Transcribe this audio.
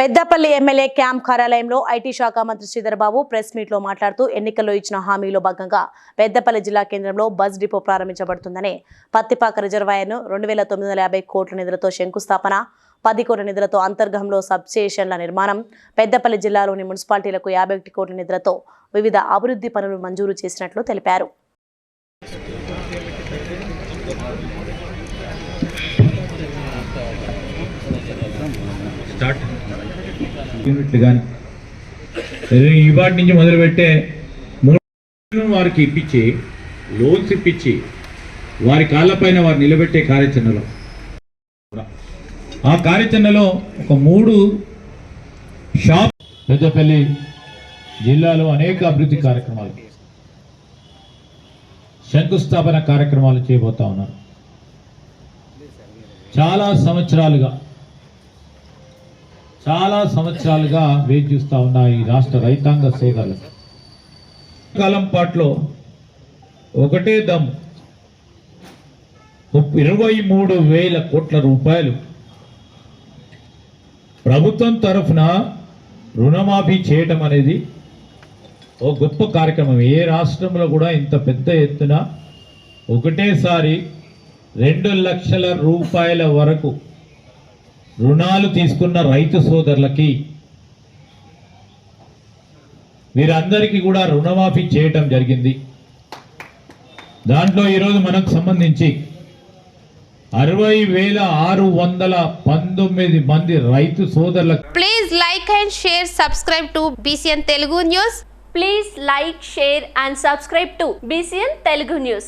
Peddapalli MLA camp కార్యాలయంలో IT శాఖ మంత్రి శ్రీధర్ బాబు ప్రెస్ మీట్ లో మాట్లాడుతూ ఎన్నికల్లో ఇచ్చిన హామీలో భాగంగా పెద్దపల్లి జిల్లా కేంద్రంలో బస్ డిపో ప్రారంభించబడుతుందని పత్తిపాక రిజర్వాయర్ను 2950 కోట్ల నిధులతో శంకుస్థాపన 10 కోట్ల నిధులతో అంతర్గతంలో సబ్ స్టేషన్ల నిర్మాణం పెద్దపల్లి జిల్లాలోని మున్సిపాలిటీలకు 51 కోట్ల నిధులతో వివిధ అభివృద్ధి పనులు మంజూరు చేసినట్లు తెలిపారు. ఇవాటి నుంచి మొదలుపెట్టే 3 వారికి ఇప్పించి లోన్స్ ఇప్పించి వారి కాళ్ళపైన వారు నిలబెట్టే కార్యాచరణలో ఆ కార్యాచరణలో ఒక 3 షాప్ పెద్దపల్లి జిల్లాలో అనేక అభివృద్ధి కార్యక్రమాలు శంకుస్థాపన కార్యక్రమాలు చేయబోతా ఉన్నారు. చాలా సంవత్సరాలుగా వేచి చూస్తూ ఉన్న ఈ రాష్ట్ర రైతాంగ సోదరులు కాలం పాటులో ఒకటే దమ్ 23,000 కోట్ల రూపాయలు ప్రభుత్వం తరఫున రుణమాఫీ చేయటం అనేది ఓ గొప్ప కార్యక్రమం. ఏ రాష్ట్రంలో కూడా ఇంత పెద్ద ఎత్తున ఒకటేసారి 2 లక్షల రూపాయల వరకు రుణాలు తీసుకున్న రైతు సోదరులకి వీరందరికీ కూడా రుణమాఫీ చేయటం జరిగింది. దాంట్లో ఈరోజు మనకు సంబంధించి 60,619 మంది రైతు సోదరులకు. Please like and share, subscribe to BCN Telugu News. Please like, share and subscribe to BCN Telugu News.